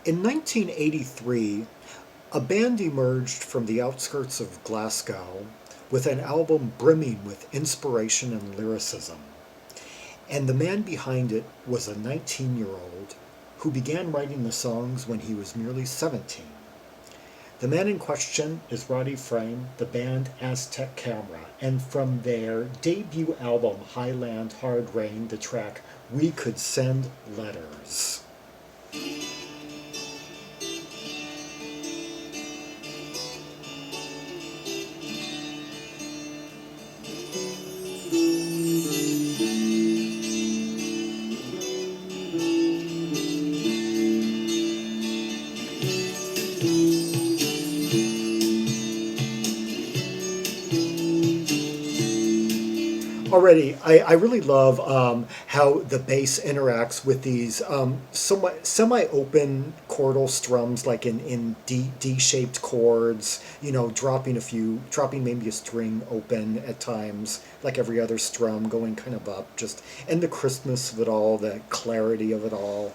In 1983, a band emerged from the outskirts of Glasgow with an album brimming with inspiration and lyricism. And the man behind it was a 19-year-old who began writing the songs when he was merely 17. The man in question is Roddy Frame, the band Aztec Camera, and from their debut album Highland Hard Rain, the track We Could Send Letters. Already, I really love how the bass interacts with these somewhat semi-open chordal strums, like in D-shaped chords. Dropping maybe a string open at times, like every other strum, going kind of up. And the crispness of it all, the clarity of it all.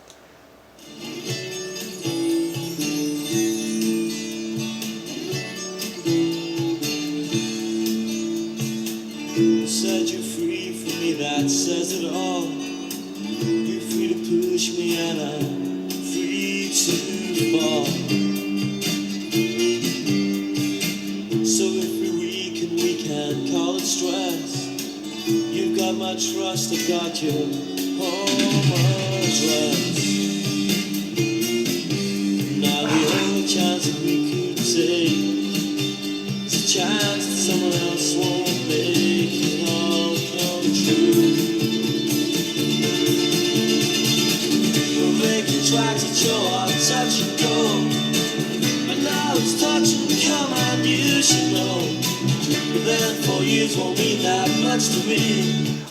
Said you're free from me, that says it all. You're free to push me and I'm free to fall. So if we're weak and we can't call it stress, you've got my trust, I've got your home address. Now the only chance that we could take is a chance that someone else won't make it all come true. We're making tracks that show our touch and go, and now it's touch and come and you should know. But then 4 years won't mean that much to me.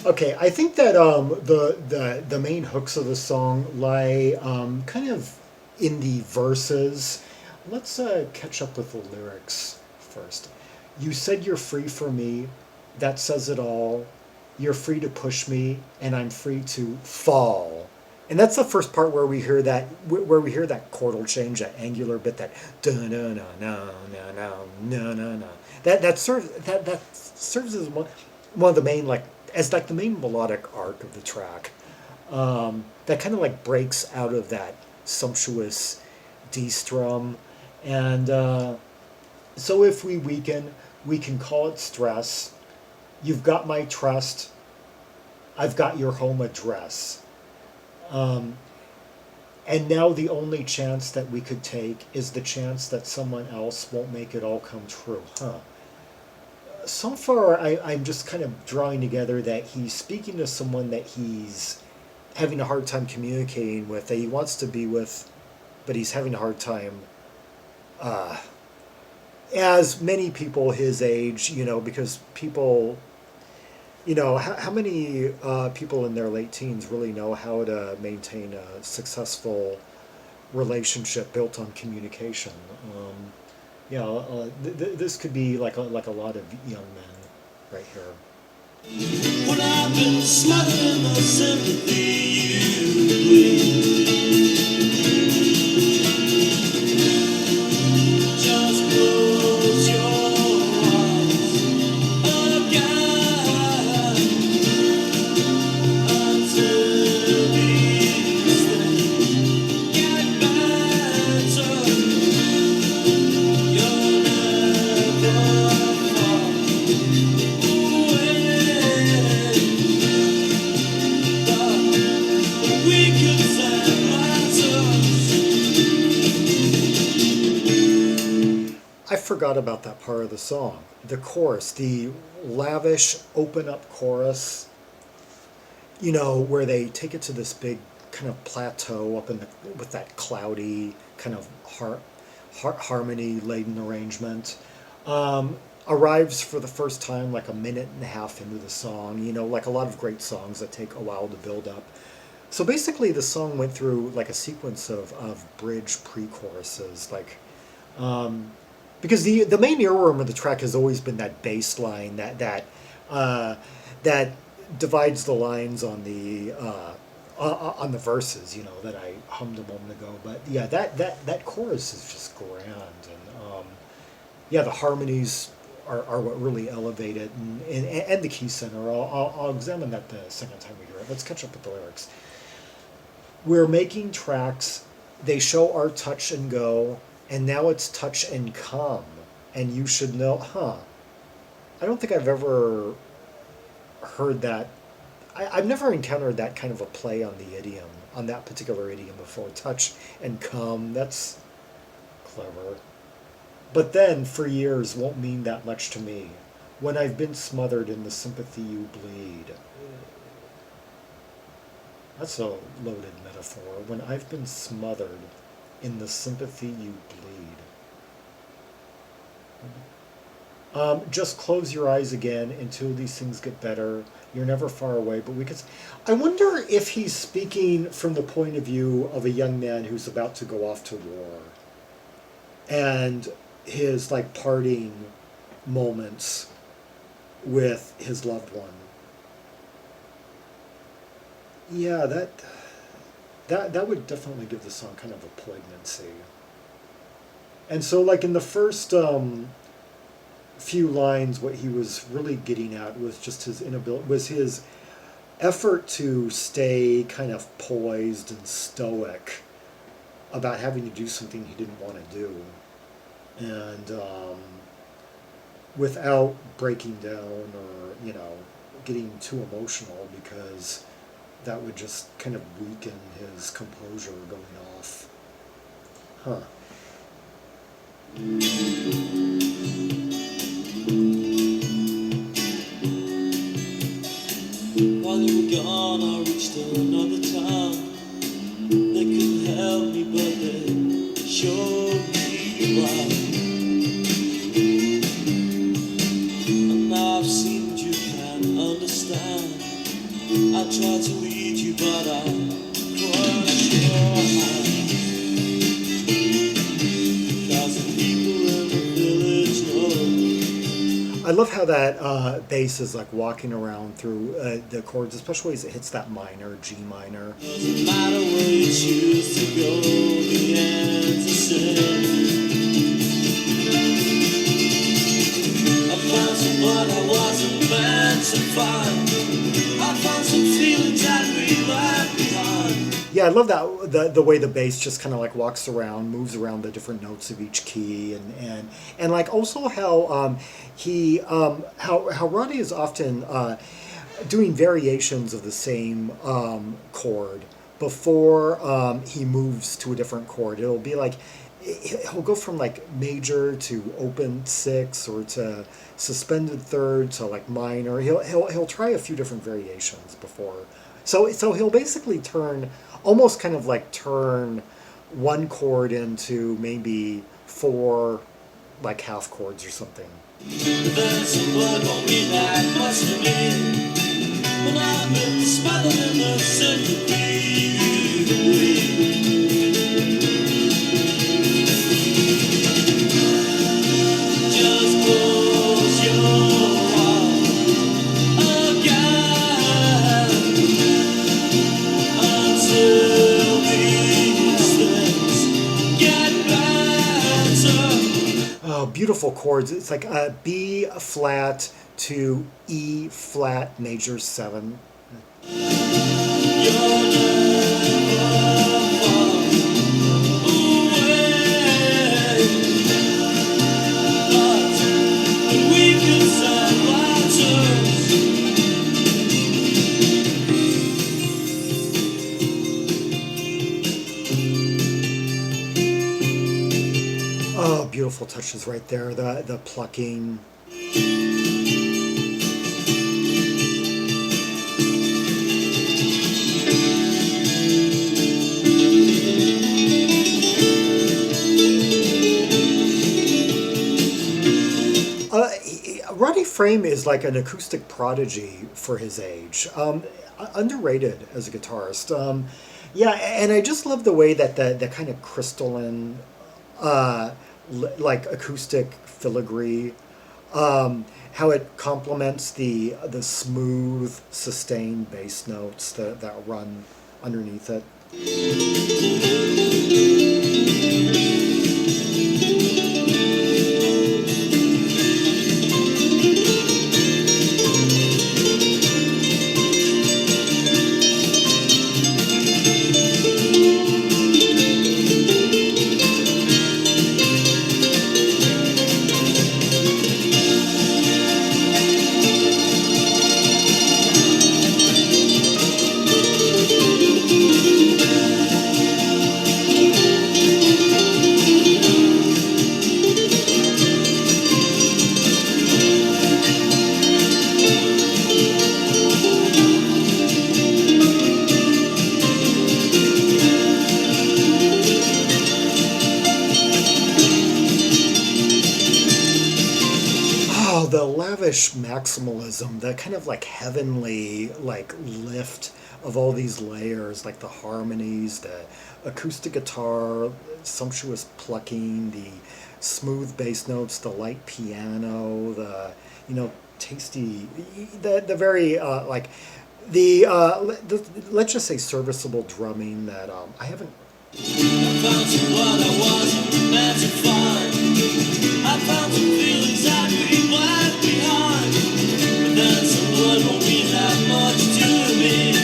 Okay, I think that the main hooks of the song lie kind of in the verses. Let's catch up with the lyrics first. You said you're free for me, that says it all. You're free to push me, and I'm free to fall. And that's the first part where we hear that chordal change, that angular bit, that da na na na na na na na. That serves as one of the main the main melodic arc of the track. That kind of like breaks out of that sumptuous D strum, and so if we weaken, we can call it stress. You've got my trust. I've got your home address. And now the only chance that we could take is the chance that someone else won't make it all come true. So far, I'm just kind of drawing together that he's speaking to someone that he's having a hard time communicating with, that he wants to be with, but he's having a hard time, as many people his age, because people, how many people in their late teens really know how to maintain a successful relationship built on communication? This could be like a lot of young men right here. When I've been smothered in the sympathy you bleed, just close your eyes again until these things get better. You'll never fall away. We could send letters. I forgot about that part of the song. The chorus, the lavish open up chorus, where they take it to this big kind of plateau up with that cloudy kind of harmony laden arrangement. Arrives for the first time like a minute and a half into the song, like a lot of great songs that take a while to build up. So basically the song went through like a sequence of bridge pre-choruses, because the main earworm of the track has always been that bass line that divides the lines on on the verses, that I hummed a moment ago. But yeah, that chorus is just grand, and yeah, the harmonies are what really elevate it, and the key center. I'll examine that the second time we hear it. Let's catch up with the lyrics. We're making tracks. They show our touch and go, and now it's touch and come. And you should know, I don't think I've ever heard that. I've never encountered that kind of a play on the idiom, on that particular idiom before. Touch and come, that's clever. But then, for years, won't mean that much to me. When I've been smothered in the sympathy you bleed. That's a loaded metaphor. When I've been smothered in the sympathy you bleed. Just close your eyes again until these things get better. You're never far away, but we could. I wonder if he's speaking from the point of view of a young man who's about to go off to war, and his like parting moments with his loved one. Yeah, that would definitely give the song kind of a poignancy. And so, like in the first few lines, what he was really getting at was just his inability, was his effort to stay kind of poised and stoic about having to do something he didn't want to do, and without breaking down or getting too emotional, because that would just kind of weaken his composure going off. Huh. While you were gone, I reached another town. They couldn't help me, but they showed me around. And now I've seen what you can't understand. I tried to lead you, but I crushed your hand. 'Cause the people in the village know. I love how that bass is like walking around through the chords, especially as it hits that minor, G minor. Doesn't matter where you choose to go, the end's the same. I found someone I wasn't meant to find. I found some feelings that we left behind. Yeah, I love that the way the bass just kind of like walks around, moves around the different notes of each key, and like also how how Roddy is often doing variations of the same chord before he moves to a different chord. It'll be like he'll go from like major to open six, or to suspended third to like minor. He'll try a few different variations before. So he'll basically almost kind of like turn one chord into maybe four like half chords or something. There's a word won't mean that much to me. When I've been smothered in the sympathy. Just close your eyes again until these things get better. Oh, beautiful chords. It's like a B flat to E flat major 7. You're never far away, but we could set lighters. Oh, beautiful touches right there. The plucking. Roddy Frame is like an acoustic prodigy for his age. Underrated as a guitarist. Yeah, and I just love the way that the kind of crystalline, like acoustic filigree, how it complements the smooth, sustained bass notes that run underneath it. Oh, the lavish maximalism, that kind of like heavenly like lift of all these layers, like the harmonies, the acoustic guitar, sumptuous plucking, the smooth bass notes, the light piano, the tasty, the very like let's just say serviceable drumming that I haven't. I found some what I wasn't meant to find. I found some feelings I'd be left behind. But then some blood won't mean that much to me.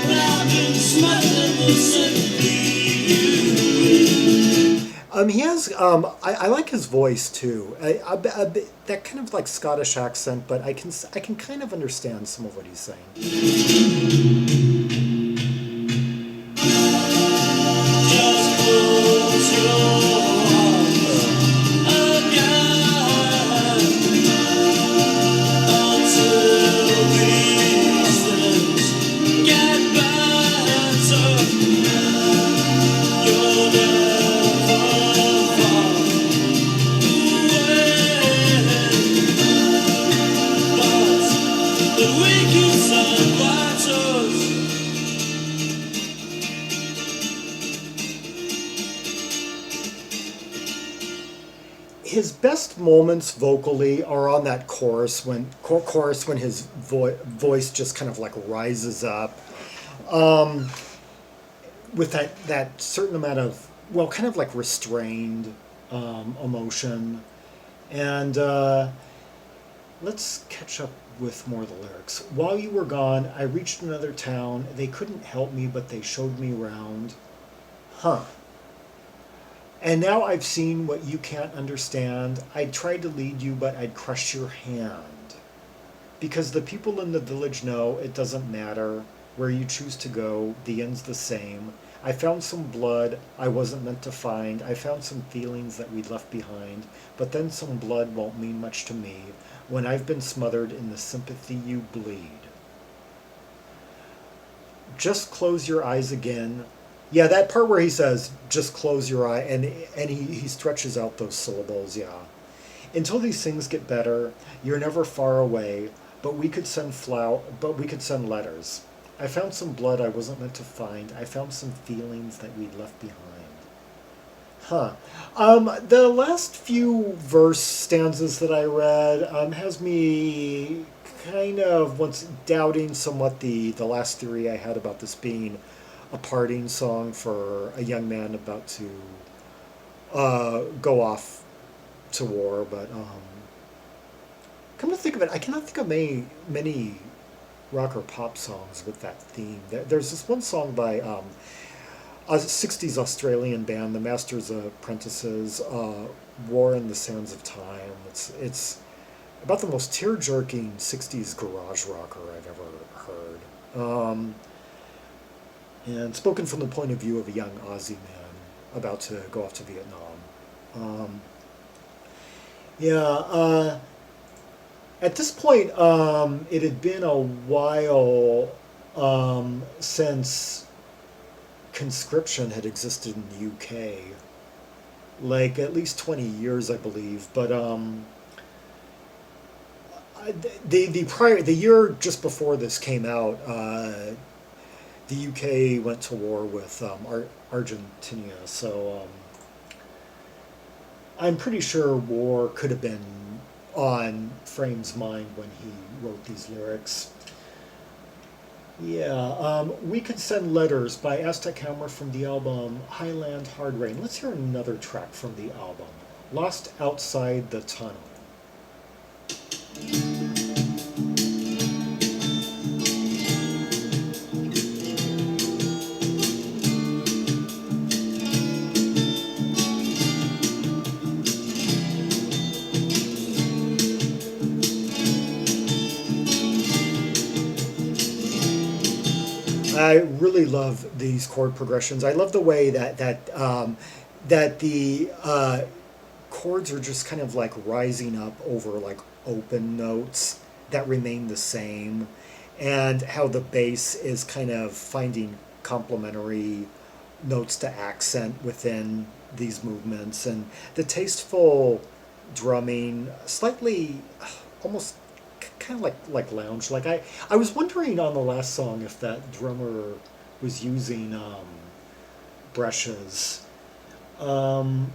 But I've been smothering the sympathy you win. He has. I like his voice too. That kind of like Scottish accent, but I can kind of understand some of what he's saying. Just close your heart again until these things get better. You'll never fall away, but we can send letters. His best moments vocally are on that chorus when his voice just kind of like rises up with that certain amount of, well, kind of like restrained emotion. And let's catch up with more of the lyrics. While you were gone, I reached another town. They couldn't help me, but they showed me round. Huh. And now I've seen what you can't understand. I tried to lead you, but I'd crush your hand. Because the people in the village know it doesn't matter where you choose to go, the end's the same. I found some blood I wasn't meant to find. I found some feelings that we'd left behind. But then some blood won't mean much to me when I've been smothered in the sympathy you bleed. Just close your eyes again. Yeah, that part where he says, just close your eye, and he stretches out those syllables, yeah. Until these things get better, you're never far away, but we could send letters. I found some blood I wasn't meant to find. I found some feelings that we'd left behind. Huh. The last few verse stanzas that I read has me kind of once doubting somewhat the last theory I had about this being a parting song for a young man about to go off to war. But come to think of it, I cannot think of many rock or pop songs with that theme. There's this one song by a 60s Australian band, the Masters Apprentices, War in the Sands of Time. It's about the most tear-jerking 60s garage rocker I've ever heard. And spoken from the point of view of a young Aussie man about to go off to Vietnam. At this point, it had been a while since conscription had existed in the UK, like at least 20 years, I believe. But the year just before this came out, the UK went to war with Argentina, so I'm pretty sure war could have been on Frame's mind when he wrote these lyrics. Yeah, We Could Send Letters by Aztec Camera from the album Highland Hard Rain. Let's hear another track from the album, Lost Outside the Tunnel. I really love these chord progressions. I love the way that the chords are just kind of like rising up over like open notes that remain the same, and how the bass is kind of finding complementary notes to accent within these movements, and the tasteful drumming, slightly almost kind of like lounge. I was wondering on the last song if that drummer was using brushes. Um,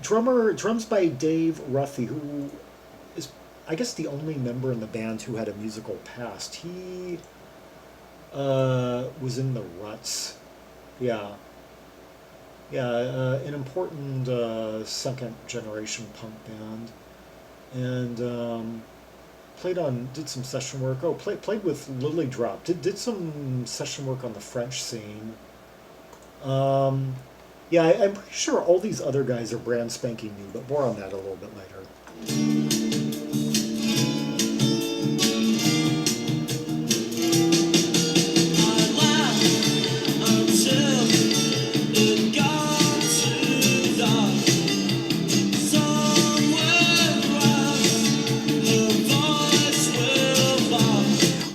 drums by Dave Ruffy, who is, I guess, the only member in the band who had a musical past. He was in the Ruts. Yeah, yeah, an important second generation punk band, and did some session work. Oh, played with Lily Drop. Did some session work on the French scene. Um, yeah, I'm pretty sure all these other guys are brand spanking new, but more on that a little bit later. I laughed until it got too dark. Somewhere else, her voice will bark.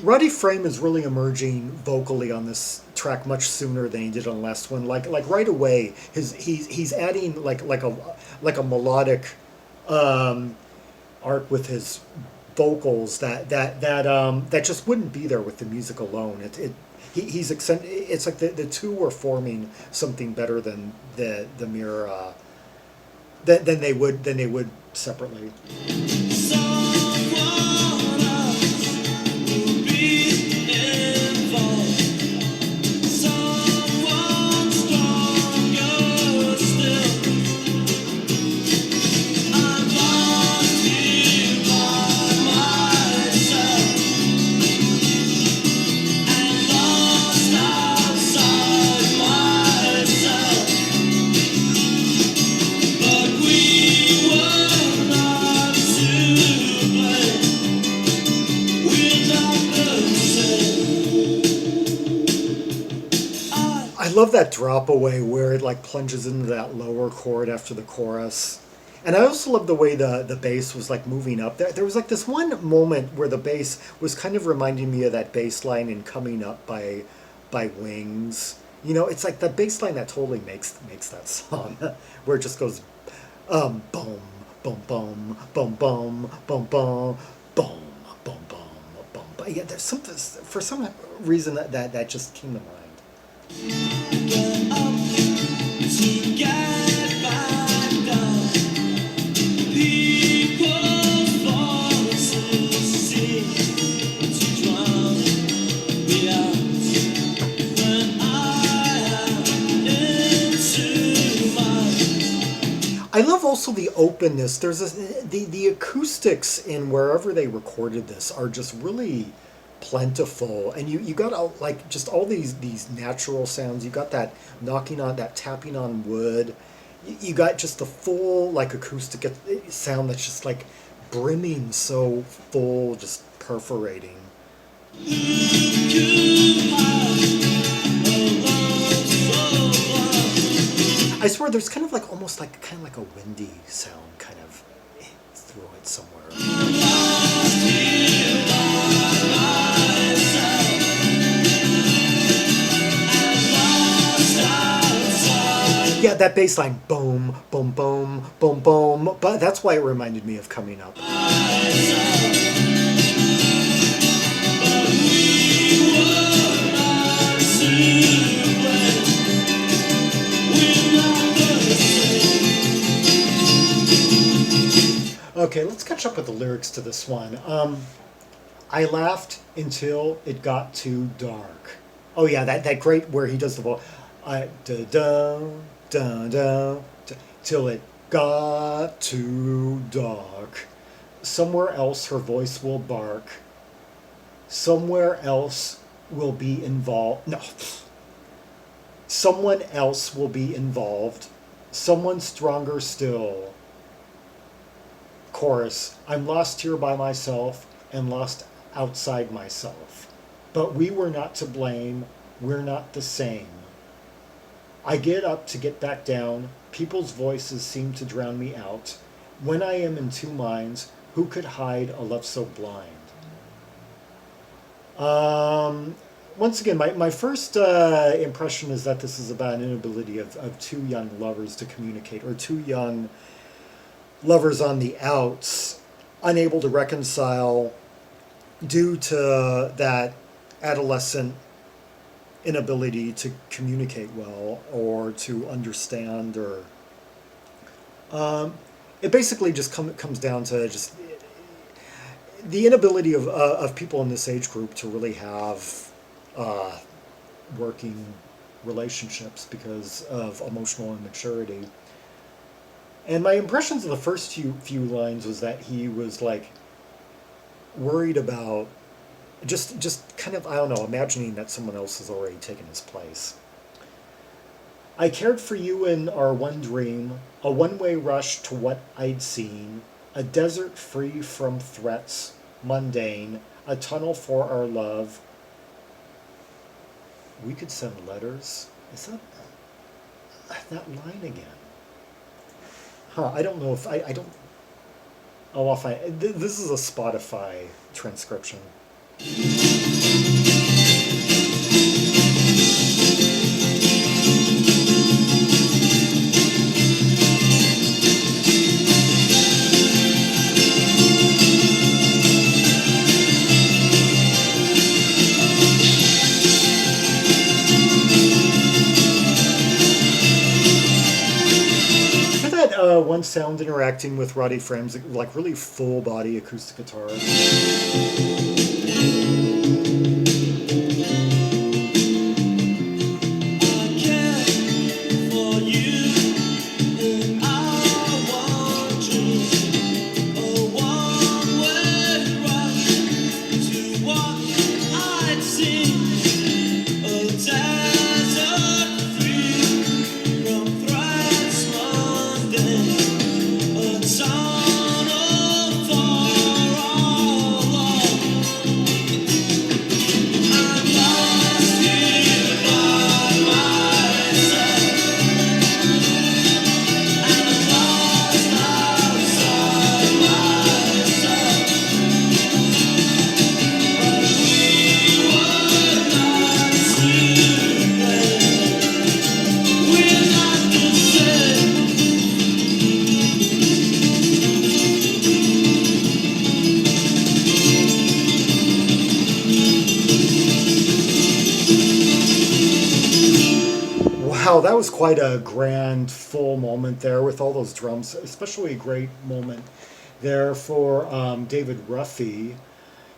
Roddy Frame is really emerging vocally on this track much sooner than he did on the last one. Like right away, he's adding like a melodic um, arc with his vocals that just wouldn't be there with the music alone. It's like the two are forming something better than the mere than they would separately. Someone else will be involved. Someone stronger still. I'm lost here by myself and lost outside myself. But we were not to blame. We're not the same. I love that drop away where it like plunges into that lower chord after the chorus. And I also love the way the bass was like moving up. There was like this one moment where the bass was kind of reminding me of that bass line in Coming Up by Wings. You know, it's like the bass line that totally makes that song, where it just goes boom, boom, boom, boom, boom, boom, boom, boom, boom, boom, boom, boom. Yeah, there's something for some reason that just came to mind. Get up to get back down. People's voices seem to drown me out when I am into mine. I love also the openness. The acoustics in wherever they recorded this are just really plentiful, and you got like just all these natural sounds. You got that knocking on, that tapping on wood. You got just the full like acoustic sound that's just like brimming, so full, just perforating. Who could hide a love so blind? I swear there's kind of like almost like kind of like a windy sound kind of through it somewhere. I'm lost here by myself and lost outside Yeah, that bass line, boom, boom, boom, boom, boom. But that's why it reminded me of Coming Up. myself. But we were not to blame. We're not the same. Okay, let's catch up with the lyrics to this one. I laughed until it got too dark. Oh yeah, that great where he does the voice. I da da da da till it got too dark. Somewhere else her voice will bark. Somewhere else will be involved. No, someone else will be involved. Someone stronger still. Chorus. I'm lost here by myself and lost outside myself. But we were not to blame. We're not the same. I get up to get back down. People's voices seem to drown me out. When I am in two minds, who could hide a love so blind? Once again, my first impression is that this is about an inability of two young lovers to communicate, or two young lovers on the outs, unable to reconcile due to that adolescent inability to communicate well or to understand, or it basically just comes down to just the inability of people in this age group to really have working relationships because of emotional immaturity. And my impressions of the first few lines was that he was like worried about just kind of, I don't know, imagining that someone else has already taken his place. I cared for you in our one dream, a one-way rush to what I'd seen, a desert free from threats, mundane, a tunnel for our love. We could send letters. Is that line again? Huh, I don't know if I don't. Oh, I'll find. This is a Spotify transcription. One sound interacting with Roddy Frame's like really full body acoustic guitar. Wow, that was quite a grand, full moment there with all those drums. Especially a great moment there for David Ruffy.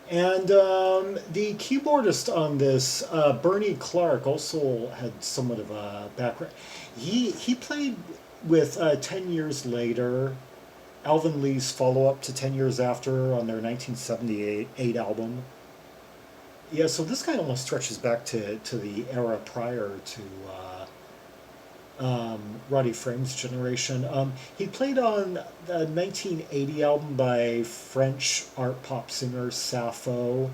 And the keyboardist on this, Bernie Clarke, also had somewhat of a background. He played with 10 Years Later, Alvin Lee's follow-up to 10 Years After on their 1978 album. Yeah, so this kind of almost stretches back to the era prior to Roddy Frame's generation. He played on the 1980 album by French art pop singer Sappho.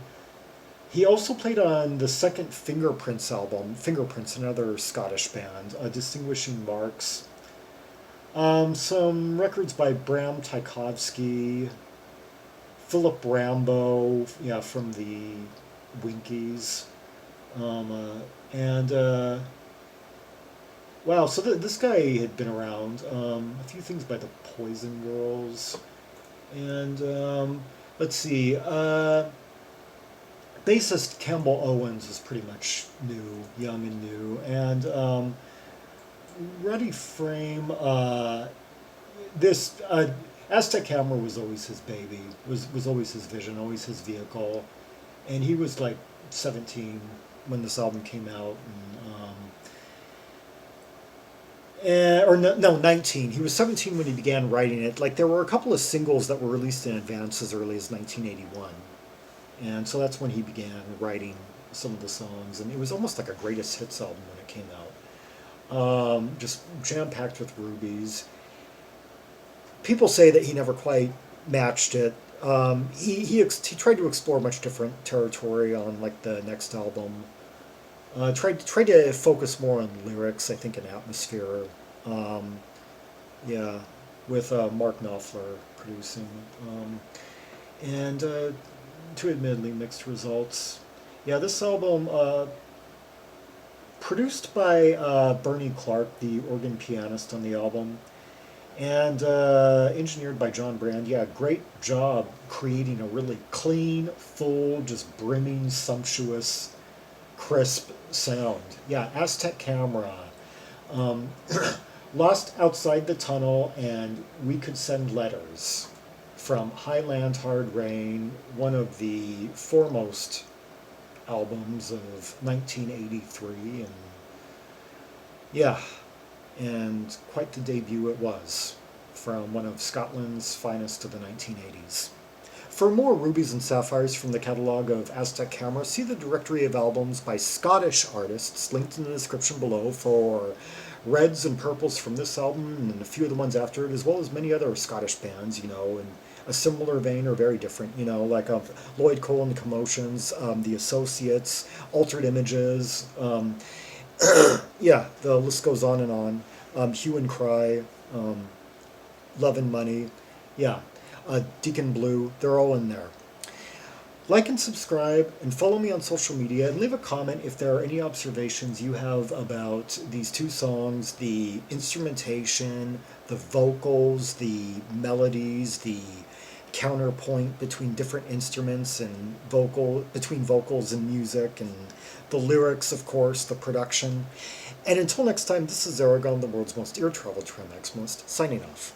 He also played on the second Fingerprints album, Fingerprints, another Scottish band, Distinguishing Marks. Some records by Bram Tchaikovsky, Philip Rambo, yeah, from the Winkies. Wow, so this guy had been around. A few things by the Poison Girls. And let's see. Bassist Campbell Owens is pretty much new, young and new. And Roddy Frame, this Aztec Camera was always his baby, was always his vision, always his vehicle. and he was like 17 when this album came out, or no, 19. He was 17 when he began writing it. Like there were a couple of singles that were released in advance as early as 1981, and so that's when he began writing some of the songs, and it was almost like a greatest hits album when it came out. Just jam packed with rubies. People say that he never quite matched it. He tried to explore much different territory on like the next album. Tried to focus more on lyrics, I think, and atmosphere. Um, yeah, with Mark Knopfler producing, and to admittedly mixed results. Yeah, this album produced by Bernie Clarke, the organ pianist on the album, and engineered by John Brand. Yeah, great job creating a really clean, full, just brimming, sumptuous, crisp sound. Yeah, Aztec Camera. Um, Lost Outside the Tunnel and We Could Send Letters from Highland Hard Rain, one of the foremost albums of 1983, and yeah, and quite the debut it was from one of Scotland's finest of the 1980s. For more rubies and sapphires from the catalogue of Aztec Camera, see the directory of albums by Scottish artists linked in the description below for reds and purples from this album and a few of the ones after it, as well as many other Scottish bands, you know, in a similar vein or very different, you know, like Lloyd Cole and the Commotions, The Associates, Altered Images, yeah, the list goes on and on. Hue and Cry, Love and Money, yeah, Deacon Blue, they're all in there. Like and subscribe, and follow me on social media, and leave a comment if there are any observations you have about these two songs, the instrumentation, the vocals, the melodies, the counterpoint between different instruments and between vocals and music, and the lyrics, of course, the production. And until next time, this is Zaragon, the world's most ear-traveled trim maximalist, signing off.